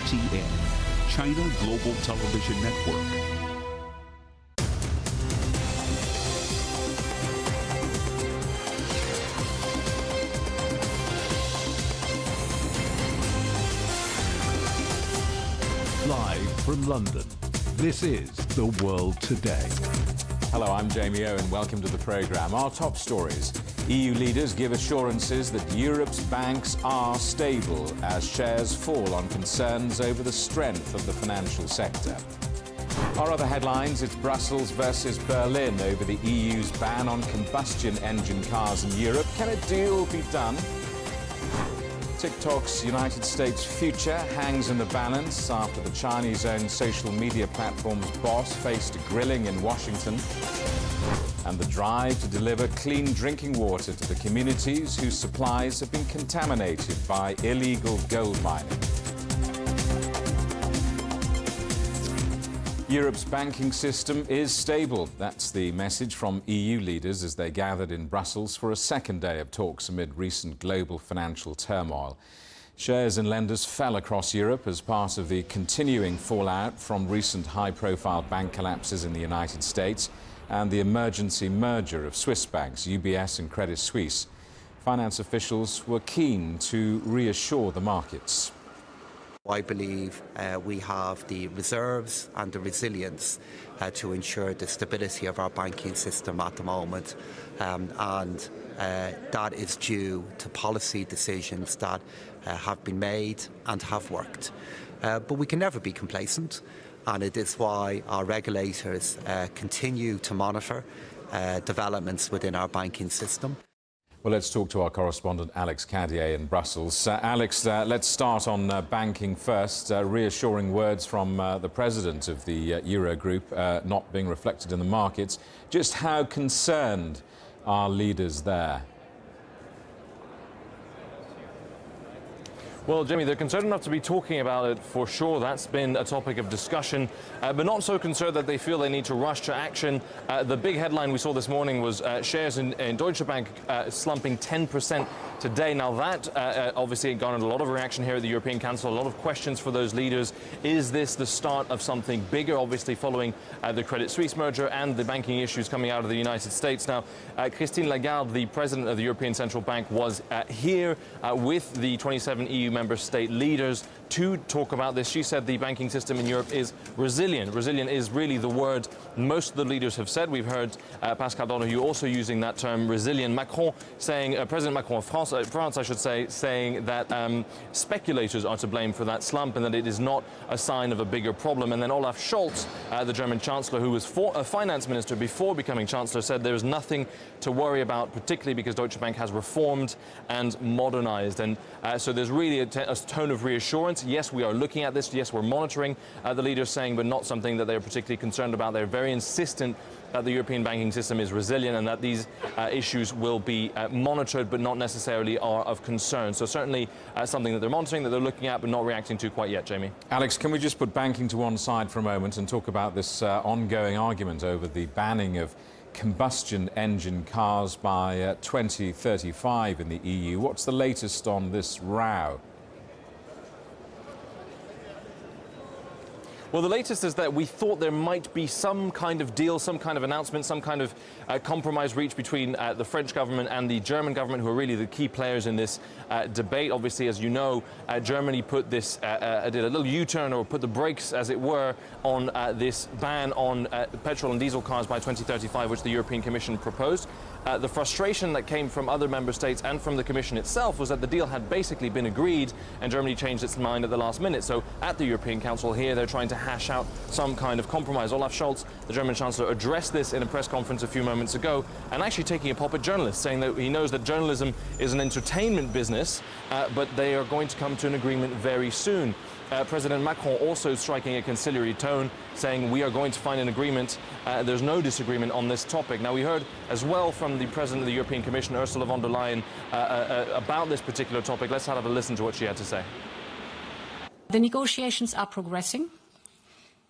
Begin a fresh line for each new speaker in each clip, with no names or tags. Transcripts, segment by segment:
CGTN, China Global Television Network.
Live from London, this is The World Today.
Hello, I'm Jamie Owen. Welcome to the programme. Our top stories. EU leaders give assurances that Europe's banks are stable as shares fall on concerns over the strength of the financial sector. Our other headlines, it's Brussels versus Berlin over the EU's ban on combustion engine cars in Europe. Can a deal be done? TikTok's United States future hangs in the balance after the Chinese-owned social media platform's boss faced grilling in Washington. And the drive to deliver clean drinking water to the communities whose supplies have been contaminated by illegal gold mining. Europe's banking system is stable. That's the message from EU leaders as they gathered in Brussels for a second day of talks amid recent global financial turmoil. Shares in lenders fell across Europe as part of the continuing fallout from recent high-profile bank collapses in the United States and the emergency merger of Swiss banks, UBS and Credit Suisse. Finance officials were keen to reassure the markets.
I believe we have the reserves and the resilience to ensure the stability of our banking system at the moment, and that is due to policy decisions that have been made and have worked. But we can never be complacent, and it is why our regulators continue to monitor developments within our banking system.
Well, let's talk to our correspondent Alex Cadier in Brussels. Alex, let's start on banking first. Reassuring words from the president of the Eurogroup not being reflected in the markets. Just how concerned are leaders there?
Well, Jimmy, they're concerned enough to be talking about it for sure. That's been a topic of discussion, but not so concerned that they feel they need to rush to action. The big headline we saw this morning was shares in Deutsche Bank slumping 10% today. Now that obviously garnered a lot of reaction here at the European Council, a lot of questions for those leaders. Is this the start of something bigger, obviously following the Credit Suisse merger and the banking issues coming out of the United States? Now, Christine Lagarde, the president of the European Central Bank, was here with the 27 EU member state leaders to talk about this. She said the banking system in Europe is resilient. Resilient is really the word most of the leaders have said. We've heard Pascal Donoghue also using that term, resilient. Macron saying, President Macron of France, I should say, saying that speculators are to blame for that slump and that it is not a sign of a bigger problem. And then Olaf Scholz, the German chancellor, who was a finance minister before becoming chancellor, said there is nothing to worry about, particularly because Deutsche Bank has reformed and modernized. And so there's really a tone of reassurance. Yes, we are looking at this. Yes, we're monitoring, the leaders saying, but not something that they're particularly concerned about. They're very insistent that the European banking system is resilient and that these issues will be monitored, but not necessarily are of concern. So certainly something that they're monitoring, that they're looking at, but not reacting to quite yet, Jamie.
Alex, can we just put banking to one side for a moment and talk about this ongoing argument over the banning of combustion engine cars by 2035 in the EU? What's the latest on this row?
Well, the latest is that we thought there might be some kind of deal, some kind of announcement, some kind of compromise reached between the French government and the German government, who are really the key players in this debate. Obviously, as you know, Germany put this, did a little U-turn, or put the brakes, as it were, on this ban on petrol and diesel cars by 2035, which the European Commission proposed. The frustration that came from other member states and from the Commission itself was that the deal had basically been agreed and Germany changed its mind at the last minute. So at the European Council here, they're trying to hash out some kind of compromise. Olaf Scholz, the German Chancellor, addressed this in a press conference a few moments ago and actually taking a pop at journalists, saying that he knows that journalism is an entertainment business, but they are going to come to an agreement very soon. President Macron also striking a conciliatory tone, saying we are going to find an agreement. There's no disagreement on this topic. Now, we heard as well from the President of the European Commission, Ursula von der Leyen, about this particular topic. Let's have a listen to what she had to say.
The negotiations are progressing.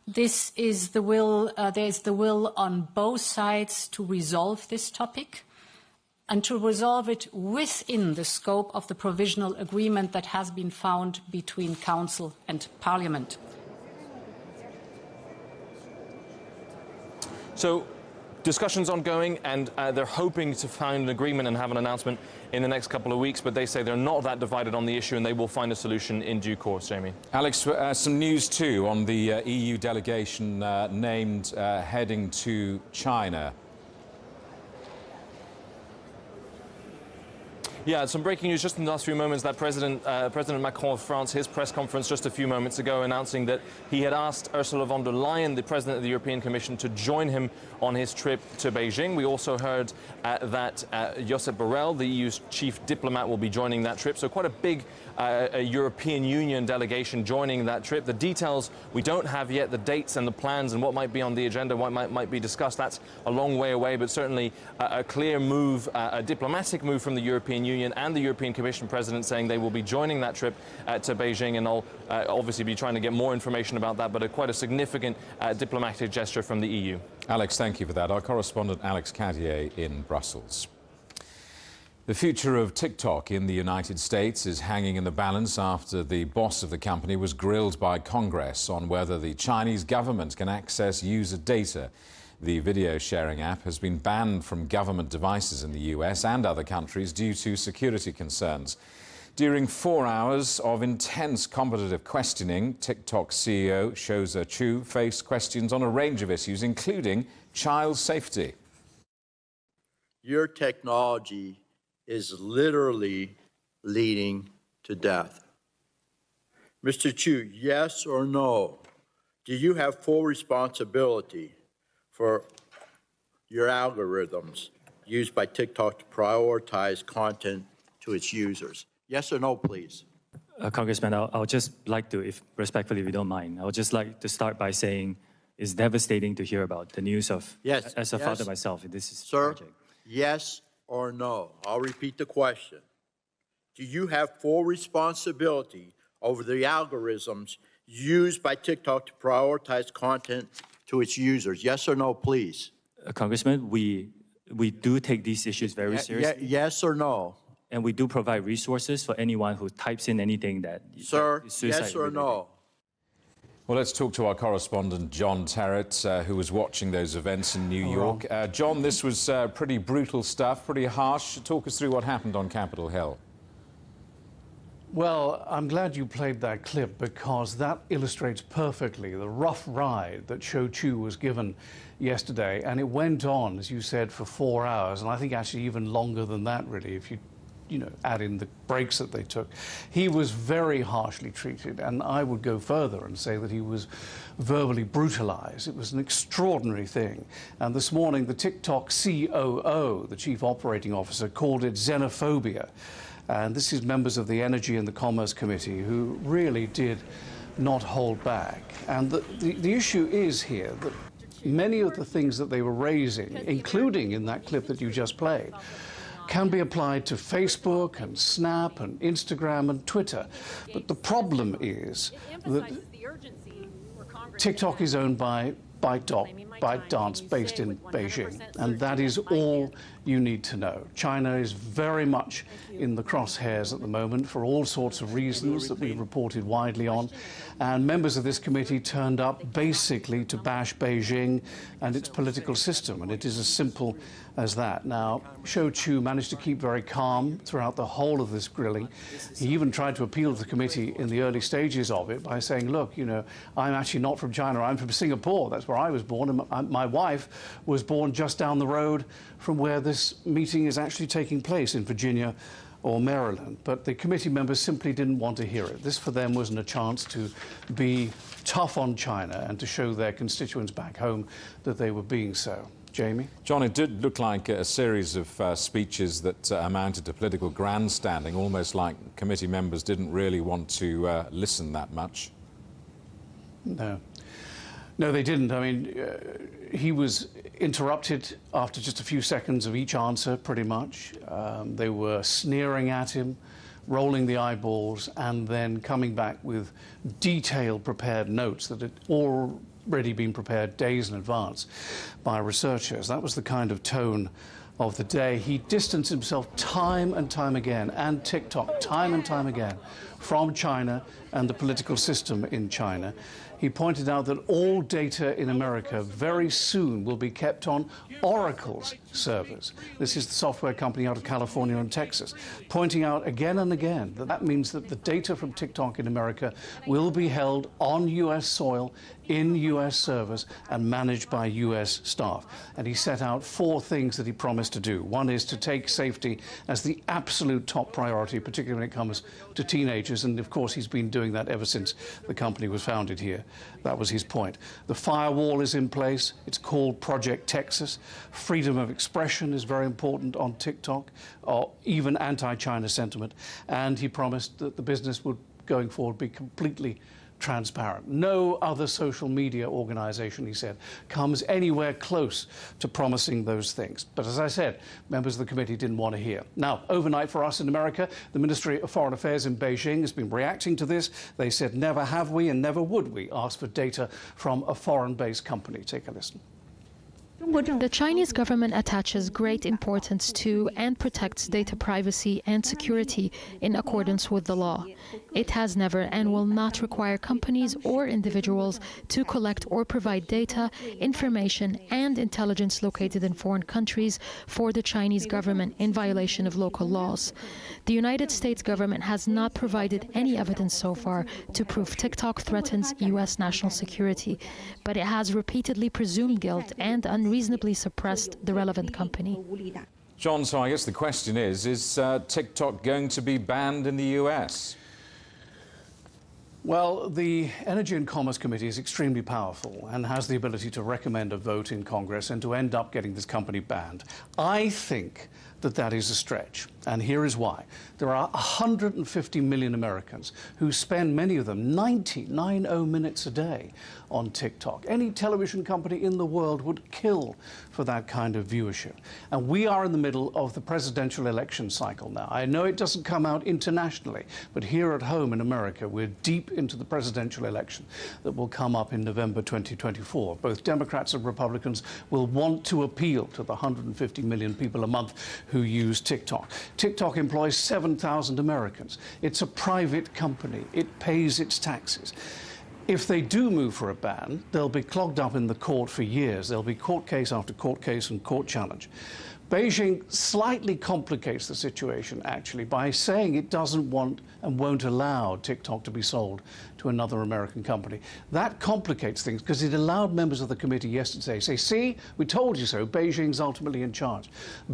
This is the will, there is the will on both sides to resolve this topic. and to resolve it within the scope of the provisional agreement that has been found between Council and Parliament.
So, discussions ongoing, and they're hoping to find an agreement and have an announcement in the next couple of weeks, but they say they're not that divided on the issue and they will find a solution in due course, Jamie.
Alex, some news too on the EU delegation named heading to China.
Yeah, some breaking news just in the last few moments that President Macron of France, his press conference just a few moments ago, announcing that he had asked Ursula von der Leyen, the President of the European Commission, to join him on his trip to Beijing. We also heard that Josep Borrell, the EU's chief diplomat, will be joining that trip. So quite a big European Union delegation joining that trip. The details we don't have yet, the dates and the plans and what might be on the agenda, what might be discussed. That's a long way away, but certainly a clear move, a diplomatic move from the European Union and the European Commission President saying they will be joining that trip to Beijing, and I'll obviously be trying to get more information about that, but quite a significant diplomatic gesture from the EU.
Alex, thank you for that. Our correspondent Alex Cadier in Brussels. The future of TikTok in the United States is hanging in the balance after the boss of the company was grilled by Congress on whether the Chinese government can access user data. The video sharing app has been banned from government devices in the US and other countries due to security concerns. During 4 hours of intense competitive questioning, TikTok CEO Shouza Chu faced questions on a range of issues, including child safety.
Your technology is literally leading to death. Mr. Chu, yes or no? Do you have full responsibility for your algorithms used by TikTok to prioritize content to its users? Yes or no, please?
Congressman, I'll just like to, if respectfully, if you don't mind, I would just like to start by saying it's devastating to hear about the news of, as a father myself, this is tragic.
Yes or no? I'll repeat the question. Do you have full responsibility over the algorithms used by TikTok to prioritize content to its users? Yes or no, please?
Congressman, we do take these issues very seriously.
Yes or no?
And we do provide resources for anyone who types in anything that is suicide
yes or no?
Well, let's talk to our correspondent, John Terrett, who was watching those events in New York. John, this was pretty brutal stuff, pretty harsh. Talk us through what happened on Capitol Hill.
Well, I'm glad you played that clip because that illustrates perfectly the rough ride that Shou Chu was given yesterday. And it went on, as you said, for 4 hours. And I think actually even longer than that, really, if you add in the breaks that they took. He was very harshly treated, and I would go further and say that he was verbally brutalized. It was an extraordinary thing. And this morning, the TikTok COO, the Chief Operating Officer, called it xenophobia. And this is members of the Energy and the Commerce Committee who really did not hold back. And the issue is here that many of the things that they were raising, including in that clip that you just played, can be applied to Facebook and Snap and Instagram and Twitter. But the problem is that TikTok is owned by ByteDance based in Beijing, and that is all you need to know. China is very much in the crosshairs at the moment for all sorts of reasons that we've reported widely on, and members of this committee turned up basically to bash Beijing and its political system, and it is as simple as that. Now, Shou Chu managed to keep very calm throughout the whole of this grilling. He even tried to appeal to the committee in the early stages of it by saying, look, I'm actually not from China, I'm from Singapore. That's where I was born, and my wife was born just down the road from where this meeting is actually taking place in Virginia or Maryland. But the committee members simply didn't want to hear it. This for them wasn't a chance to be tough on China and to show their constituents back home that they were being so. Jamie?
John, it did look like a series of speeches that amounted to political grandstanding, almost like committee members didn't really want to listen that much.
No, they didn't. I mean, he was interrupted after just a few seconds of each answer, pretty much. They were sneering at him, rolling the eyeballs, and then coming back with detailed prepared notes that had already been prepared days in advance by researchers. That was the kind of tone of the day. He distanced himself time and time again, and TikTok time and time again, from China and the political system in China. He pointed out that all data in America very soon will be kept on Oracle's servers. This is the software company out of California and Texas, pointing out again and again that that means that the data from TikTok in America will be held on US soil, in US servers, and managed by US staff. And he set out 4 things that he promised to do. One is to take safety as the absolute top priority, particularly when it comes to teenagers. And of course, he's been doing that ever since the company was founded here. That was his point. The firewall is in place. It's called Project Texas. Freedom of expression is very important on TikTok, or even anti-China sentiment. And he promised that the business would, going forward, be completely transparent. No other social media organization, he said, comes anywhere close to promising those things. But as I said, members of the committee didn't want to hear. Now, overnight for us in America, the Ministry of Foreign Affairs in Beijing has been reacting to this. They said, never have we and never would we ask for data from a foreign-based company. Take a listen.
The Chinese government attaches great importance to and protects data privacy and security in accordance with the law. It has never and will not require companies or individuals to collect or provide data, information, and intelligence located in foreign countries for the Chinese government in violation of local laws. The United States government has not provided any evidence so far to prove TikTok threatens U.S. national security, but it has repeatedly presumed guilt and unreasonably suppressed the relevant company.
John, so I guess the question is TikTok going to be banned in the US?
Well, the Energy and Commerce Committee is extremely powerful and has the ability to recommend a vote in Congress and to end up getting this company banned. I think that that is a stretch, and here is why. There are 150 million Americans who spend, many of them, 90 minutes a day on TikTok. Any television company in the world would kill for that kind of viewership. And we are in the middle of the presidential election cycle now. I know it doesn't come out internationally, but here at home in America, we're deep into the presidential election that will come up in November 2024. Both Democrats and Republicans will want to appeal to the 150 million people a month who use TikTok. TikTok employs 7,000 Americans. It's a private company. It pays its taxes. If they do move for a ban, they'll be clogged up in the court for years. There'll be court case after court case and court challenge. Beijing slightly complicates the situation, actually, by saying it doesn't want and won't allow TikTok to be sold to another American company. That complicates things because it allowed members of the committee yesterday to say, see, we told you so, Beijing's ultimately in charge.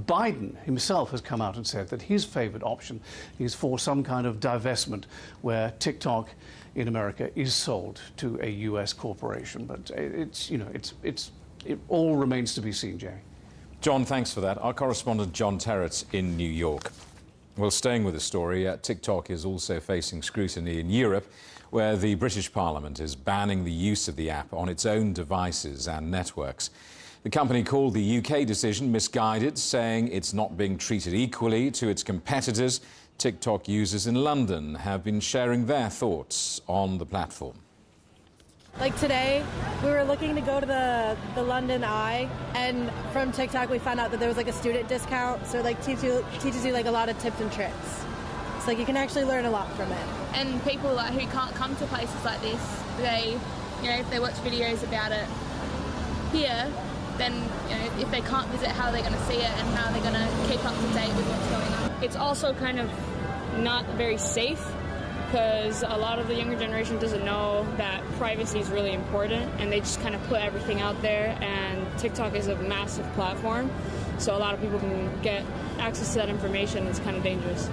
Biden himself has come out and said that his favored option is for some kind of divestment where TikTok in America is sold to a U.S. corporation. But it all remains to be seen, Jerry.
John, thanks for that. Our correspondent John Terrett in New York. Well, staying with the story, TikTok is also facing scrutiny in Europe, where the British Parliament is banning the use of the app on its own devices and networks. The company called the UK decision misguided, saying it's not being treated equally to its competitors. TikTok users in London have been sharing their thoughts on the platform.
Like today, we were looking to go to the London Eye, and from TikTok we found out that there was like a student discount, so like teaches you like a lot of tips and tricks. So like you can actually learn a lot from it.
And people like who can't come to places like this, they, if they watch videos about it here, then if they can't visit, how are they going to see it and how are they going to keep up to date with what's going on?
It's also kind of not very safe, because a lot of the younger generation doesn't know that privacy is really important, and they just kind of put everything out there, and TikTok is a massive platform, so a lot of people can get access to that information. It's kind of dangerous.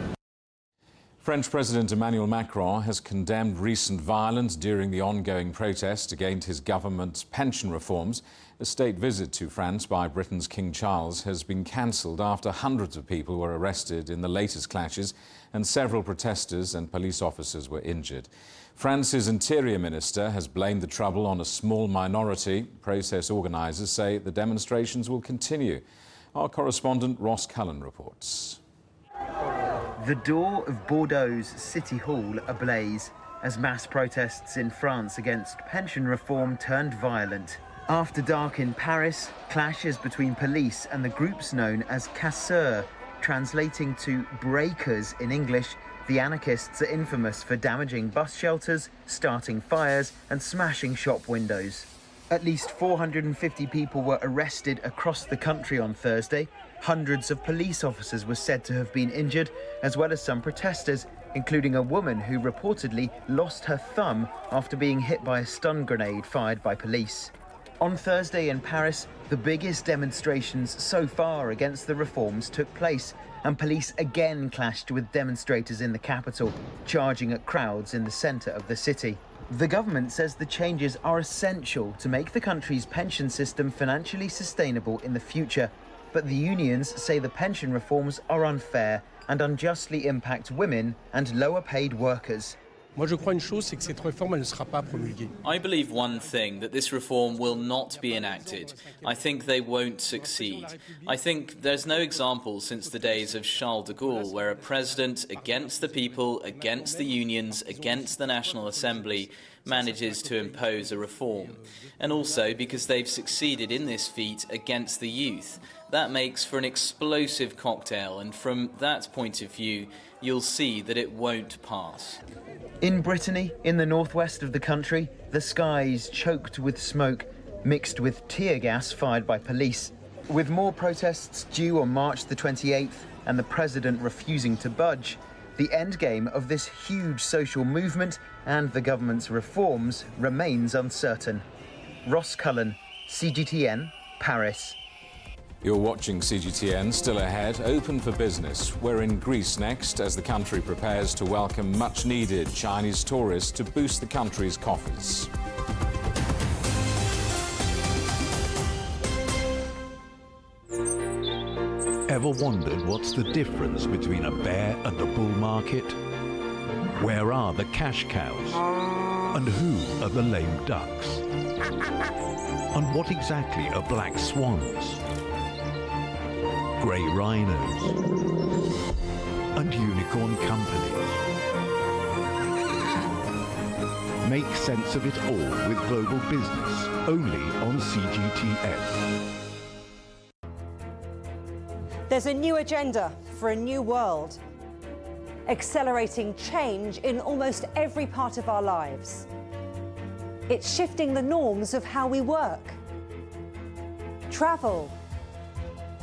French President Emmanuel Macron has condemned recent violence during the ongoing protest against his government's pension reforms. A state visit to France by Britain's King Charles has been cancelled after hundreds of people were arrested in the latest clashes and several protesters and police officers were injured. France's Interior Minister has blamed the trouble on a small minority. Protest organisers say the demonstrations will continue. Our correspondent Ross Cullen reports.
The door of Bordeaux's City Hall ablaze as mass protests in France against pension reform turned violent. After dark in Paris, clashes between police and the groups known as casseurs, translating to breakers in English. The anarchists are infamous for damaging bus shelters, starting fires and smashing shop windows. At least 450 people were arrested across the country on Thursday. Hundreds of police officers were said to have been injured, as well as some protesters, including a woman who reportedly lost her thumb after being hit by a stun grenade fired by police. On Thursday in Paris, the biggest demonstrations so far against the reforms took place, and police again clashed with demonstrators in the capital, charging at crowds in the centre of the city. The government says the changes are essential to make the country's pension system financially sustainable in the future, but the unions say the pension reforms are unfair and unjustly impact women and lower-paid workers.
I believe one thing, that this reform will not be enacted. I think they won't succeed. I think there's no example since the days of Charles de Gaulle where a president against the people, against the unions, against the National Assembly manages to impose a reform. And also because they've succeeded in this feat against the youth. That makes for an explosive cocktail, and from that point of view, you'll see that it won't pass.
In Brittany, in the northwest of the country, the skies choked with smoke, mixed with tear gas fired by police. With more protests due on March the 28th and the president refusing to budge, the endgame of this huge social movement and the government's reforms remains uncertain. Ross Cullen, CGTN, Paris.
You're watching CGTN, still ahead, open for business. We're in Greece next as the country prepares to welcome much-needed Chinese tourists to boost the country's coffers.
Ever wondered what's the difference between a bear and a bull market? Where are the cash cows? And who are the lame ducks? And what exactly are black swans? Grey rhinos and unicorn companies. Make sense of it all with Global Business, only on CGTN.
There's a new agenda for a new world, accelerating change in almost every part of our lives. It's shifting the norms of how we work, travel,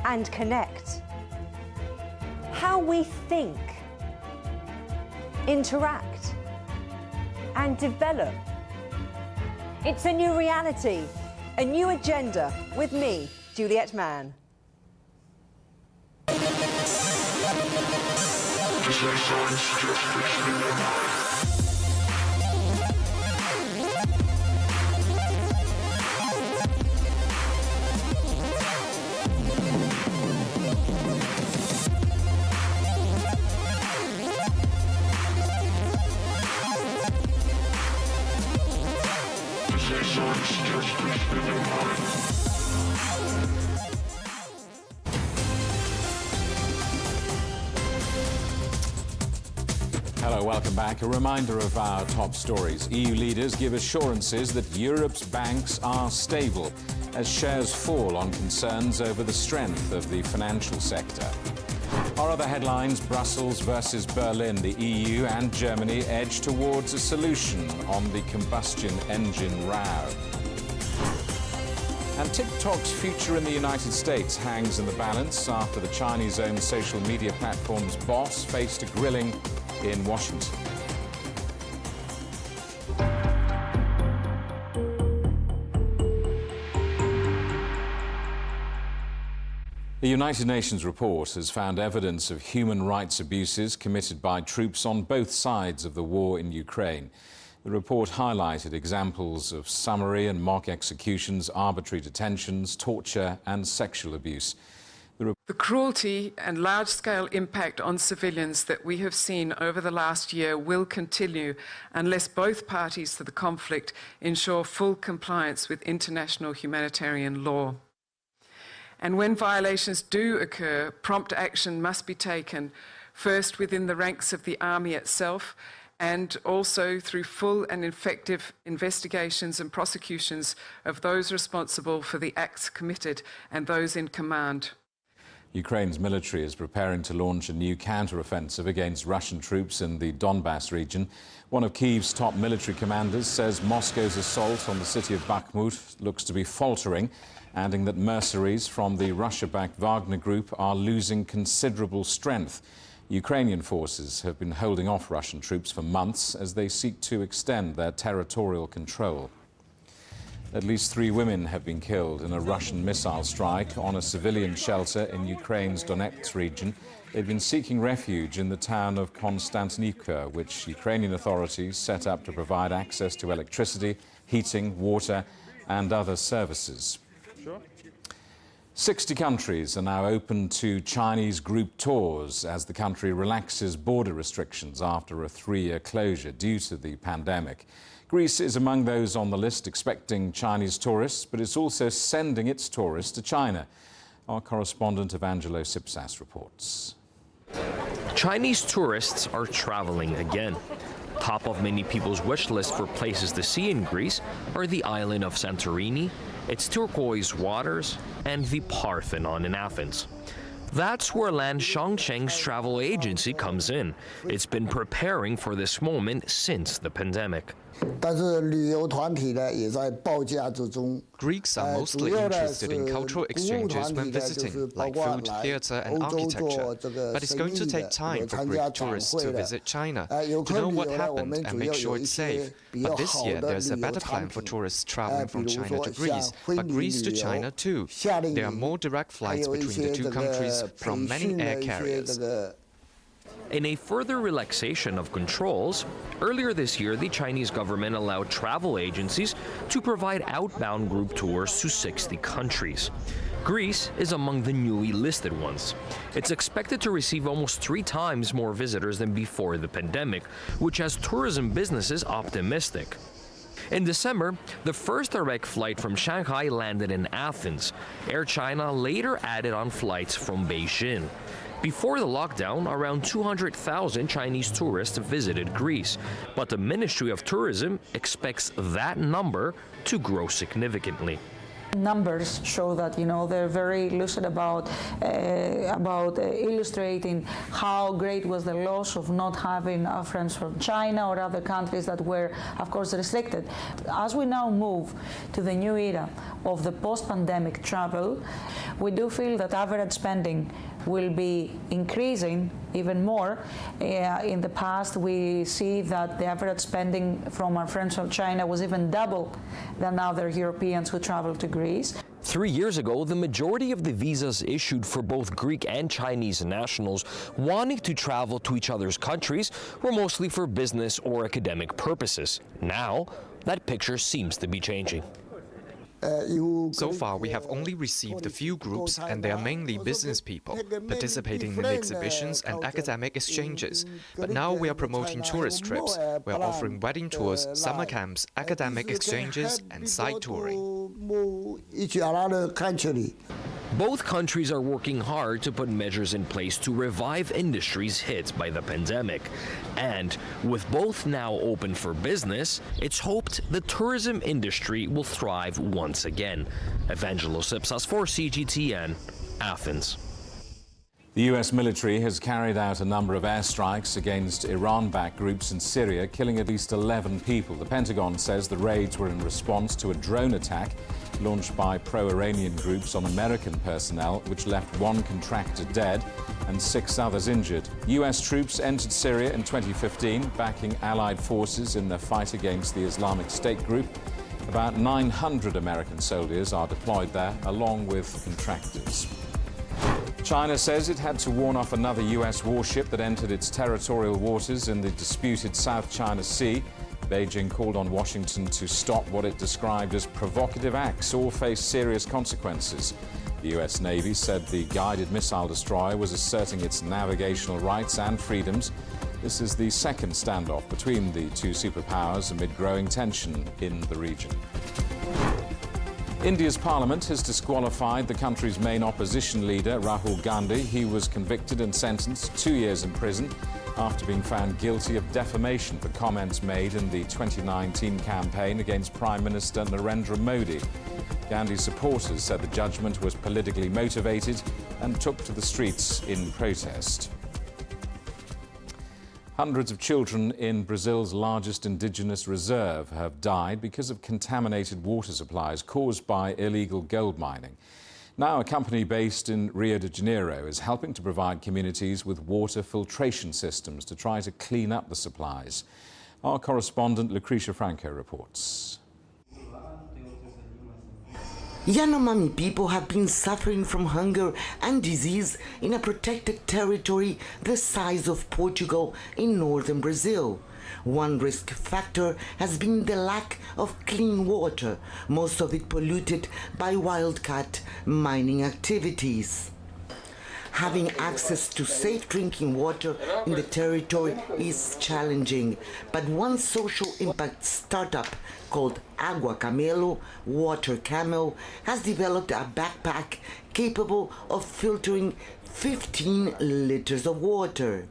and connect. How we think, interact, and develop. It's a new reality, a new agenda with me, Juliette Mann.
Hello, welcome back. A reminder of our top stories. EU leaders give assurances that Europe's banks are stable as shares fall on concerns over the strength of the financial sector. Our other headlines: Brussels versus Berlin. The EU and Germany edge towards a solution on the combustion engine row. And TikTok's future in the United States hangs in the balance after the Chinese-owned social media platform's boss faced a grilling in Washington. The United Nations report has found evidence of human rights abuses committed by troops on both sides of the war in Ukraine. The report highlighted examples of summary and mock executions, arbitrary detentions, torture and sexual abuse.
The cruelty and large-scale impact on civilians that we have seen over the last year will continue unless both parties to the conflict ensure full compliance with international humanitarian law. And when violations do occur, prompt action must be taken, first within the ranks of the army itself, and also through full and effective investigations and prosecutions of those responsible for the acts committed and those in command.
Ukraine's military is preparing to launch a new counter-offensive against Russian troops in the Donbass region. One of Kyiv's top military commanders says Moscow's assault on the city of Bakhmut looks to be faltering, adding that mercenaries from the Russia-backed Wagner group are losing considerable strength. Ukrainian forces have been holding off Russian troops for months as they seek to extend their territorial control. At least 3 women have been killed in a Russian missile strike on a civilian shelter in Ukraine's Donetsk region. They've been seeking refuge in the town of Konstantinivka, which Ukrainian authorities set up to provide access to electricity, heating, water and other services. 60 countries are now open to Chinese group tours as the country relaxes border restrictions after a 3-year closure due to the pandemic. Greece is among those on the list expecting Chinese tourists, but it's also sending its tourists to China. Our correspondent Evangelo Sipsas reports.
Chinese tourists are traveling again. Top of many people's wish list for places to see in Greece are the island of Santorini, its turquoise waters, and the Parthenon in Athens. That's where Lan Shangcheng's travel agency comes in. It's been preparing for this moment since the pandemic.
Greeks are mostly interested in cultural exchanges when visiting, like food, theatre and architecture. But it's going to take time for Greek tourists to visit China, to know what happened and make sure it's safe. But this year there's a better plan for tourists traveling from China to Greece, but Greece to China too. There are more direct flights between the two countries from many air carriers.
In a further relaxation of controls, earlier this year the Chinese government allowed travel agencies to provide outbound group tours to 60 countries. Greece is among the newly listed ones. It's expected to receive almost 3 times more visitors than before the pandemic, which has tourism businesses optimistic. In December, the first direct flight from Shanghai landed in Athens. Air China later added on flights from Beijing. Before the lockdown, around 200,000 Chinese tourists visited Greece, but the Ministry of Tourism expects that number to grow significantly.
Numbers show that, they're very lucid about illustrating how great was the loss of not having our friends from China or other countries that were, of course, restricted. As we now move to the new era of the post-pandemic travel, we do feel that average spending will be increasing even more. In the past, we see that the average spending from our friends from China was even double than other Europeans who travel to Greece.
3 years ago, the majority of the visas issued for both Greek and Chinese nationals wanting to travel to each other's countries were mostly for business or academic purposes. Now, that picture seems to be changing.
So far, we have only received a few groups, and they are mainly business people, participating in exhibitions and academic exchanges. But now we are promoting tourist trips. We are offering wedding tours, summer camps, academic exchanges, and site touring.
Both countries are working hard to put measures in place to revive industries hit by the pandemic. And with both now open for business, it's hoped the tourism industry will thrive once again. Evangelo Sipsas for CGTN, Athens.
The US military has carried out a number of airstrikes against Iran-backed groups in Syria, killing at least 11 people. The Pentagon says the raids were in response to a drone attack launched by pro-Iranian groups on American personnel, which left 1 contractor dead and 6 others injured. US troops entered Syria in 2015, backing Allied forces in their fight against the Islamic State group. About 900 American soldiers are deployed there, along with contractors. China says it had to warn off another US warship that entered its territorial waters in the disputed South China Sea. Beijing called on Washington to stop what it described as provocative acts or face serious consequences. The US Navy said the guided missile destroyer was asserting its navigational rights and freedoms. This is the second standoff between the two superpowers amid growing tension in the region. India's parliament has disqualified the country's main opposition leader, Rahul Gandhi. He was convicted and sentenced 2 years in prison after being found guilty of defamation for comments made in the 2019 campaign against Prime Minister Narendra Modi. Gandhi's supporters said the judgment was politically motivated and took to the streets in protest. Hundreds of children in Brazil's largest indigenous reserve have died because of contaminated water supplies caused by illegal gold mining. Now, a company based in Rio de Janeiro is helping to provide communities with water filtration systems to try to clean up the supplies. Our correspondent Lucretia Franco reports.
Yanomami people have been suffering from hunger and disease in a protected territory the size of Portugal in northern Brazil. One risk factor has been the lack of clean water, most of it polluted by wildcat mining activities. Having access to safe drinking water in the territory is challenging, but one social impact startup called Agua Camelo, Water Camel, has developed a backpack capable of filtering 15 liters of water.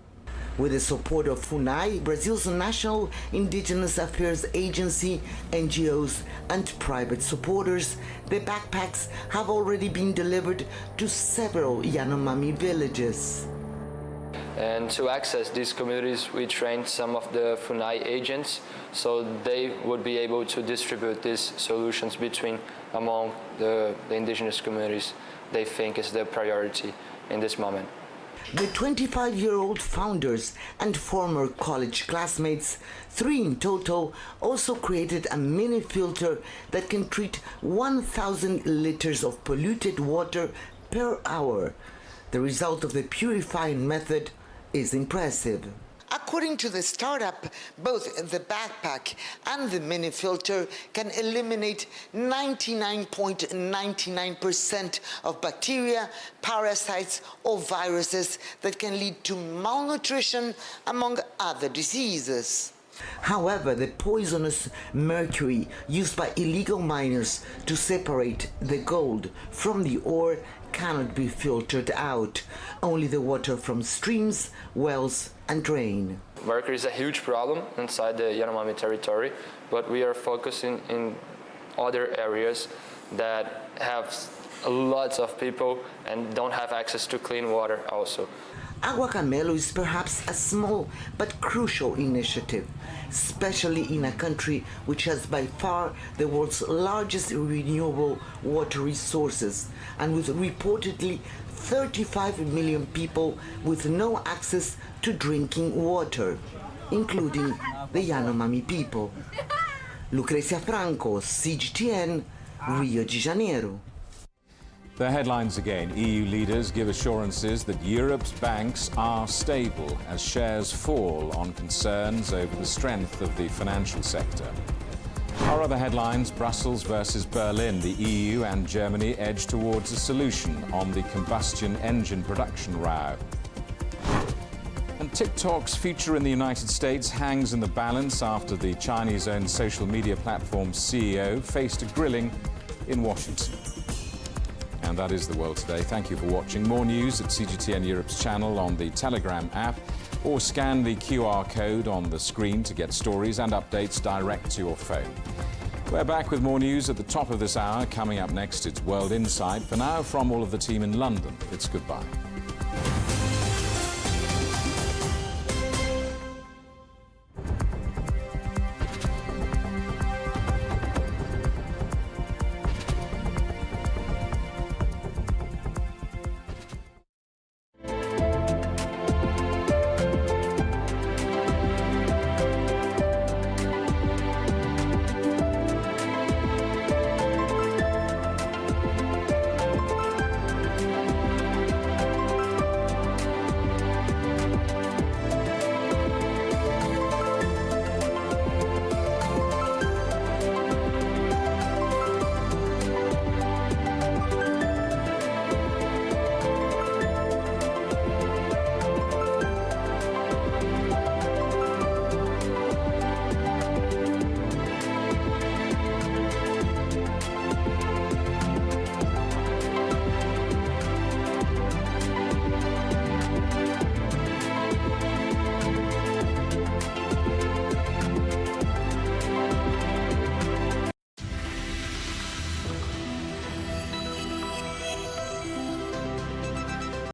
With the support of FUNAI, Brazil's National Indigenous Affairs Agency, NGOs and private supporters, the backpacks have already been delivered to several Yanomami villages.
And to access these communities, we trained some of the FUNAI agents so they would be able to distribute these solutions among the indigenous communities they think is the priority in this moment.
The 25-year-old founders and former college classmates, 3 in total, also created a mini filter that can treat 1,000 liters of polluted water per hour. The result of the purifying method is impressive. According to the startup, both the backpack and the mini filter can eliminate 99.99% of bacteria, parasites or viruses that can lead to malnutrition, among other diseases. However, the poisonous mercury used by illegal miners to separate the gold from the ore cannot be filtered out. Only the water from streams, wells and drain.
Mercury is a huge problem inside the Yanomami territory, but we are focusing in other areas that have lots of people and don't have access to clean water also.
Agua Camelo is perhaps a small but crucial initiative, especially in a country which has by far the world's largest renewable water resources and with reportedly 35 million people with no access to drinking water, including the Yanomami people. Lucrecia Franco, CGTN, Rio de Janeiro.
The headlines again. EU leaders give assurances that Europe's banks are stable as shares fall on concerns over the strength of the financial sector. Our other headlines, Brussels versus Berlin. The EU and Germany edge towards a solution on the combustion engine production row. And TikTok's future in the United States hangs in the balance after the Chinese-owned social media platform's CEO faced a grilling in Washington. And that is the world today. Thank you for watching. More news at CGTN Europe's channel on the Telegram app, or scan the QR code on the screen to get stories and updates direct to your phone. We're back with more news at the top of this hour. Coming up next, it's World Insight. For now, from all of the team in London, it's goodbye.